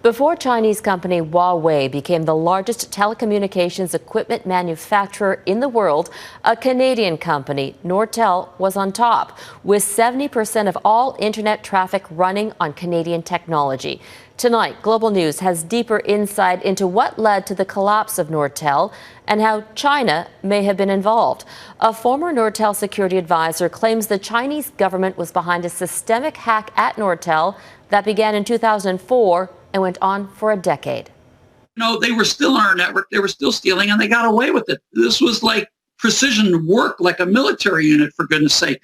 Before Chinese company Huawei became the largest telecommunications equipment manufacturer in the world, a Canadian company, Nortel, was on top, with 70% of all internet traffic running on Canadian technology. Tonight, Global News has deeper insight into what led to the collapse of Nortel and how China may have been involved. A former Nortel security advisor claims the Chinese government was behind a systemic hack at Nortel that began in 2004 and went on for a decade. They were still on our network. They were still stealing, and they got away with it. This was like precision work, like a military unit, for goodness sake.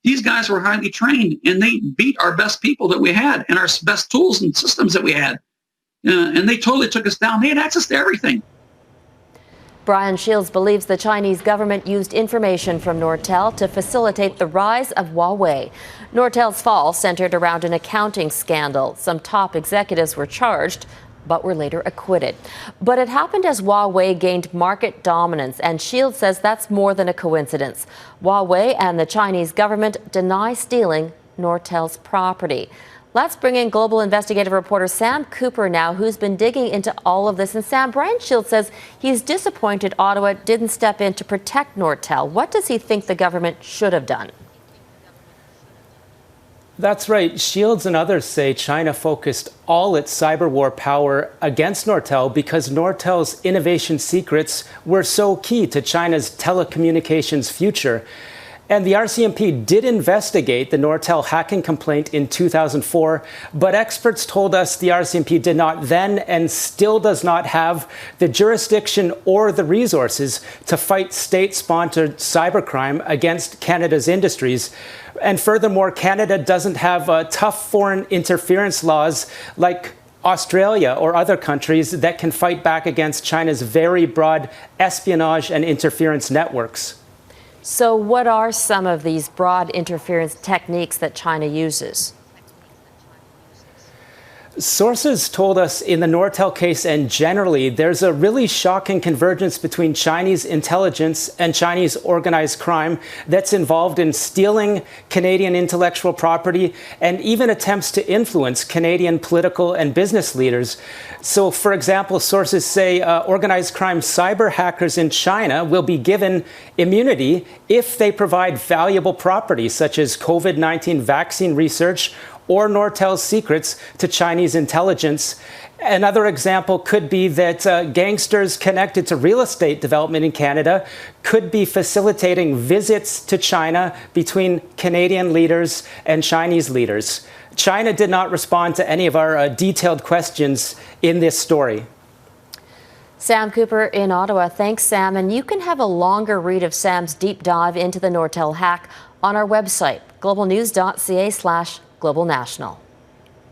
These guys were highly trained, and they beat our best people that we had and our best tools and systems that we had. And they totally took us down. They had access to everything. Brian Shields believes the Chinese government used information from Nortel to facilitate the rise of Huawei. Nortel's fall centered around an accounting scandal. Some top executives were charged, but were later acquitted. But it happened as Huawei gained market dominance, and Shields says that's more than a coincidence. Huawei and the Chinese government deny stealing Nortel's property. Let's bring in global investigative reporter Sam Cooper now, who's been digging into all of this. And Sam, Brian Shields says he's disappointed Ottawa didn't step in to protect Nortel. What does he think the government should have done? That's right. Shields and others say China focused all its cyber war power against Nortel because Nortel's innovation secrets were so key to China's telecommunications future. And the RCMP did investigate the Nortel hacking complaint in 2004, but experts told us the RCMP did not then and still does not have the jurisdiction or the resources to fight state-sponsored cybercrime against Canada's industries. And furthermore, Canada doesn't have tough foreign interference laws like Australia or other countries that can fight back against China's very broad espionage and interference networks. So what are some of these broad interference techniques that China uses? Sources told us in the Nortel case and generally, there's a really shocking convergence between Chinese intelligence and Chinese organized crime that's involved in stealing Canadian intellectual property and even attempts to influence Canadian political and business leaders. So, for example, sources say organized crime cyber hackers in China will be given immunity if they provide valuable property such as COVID-19 vaccine research or Nortel's secrets to Chinese intelligence. Another example could be that gangsters connected to real estate development in Canada could be facilitating visits to China between Canadian leaders and Chinese leaders. China did not respond to any of our detailed questions in this story. Sam Cooper in Ottawa. Thanks, Sam. And you can have a longer read of Sam's deep dive into the Nortel hack on our website, globalnews.ca/Global National.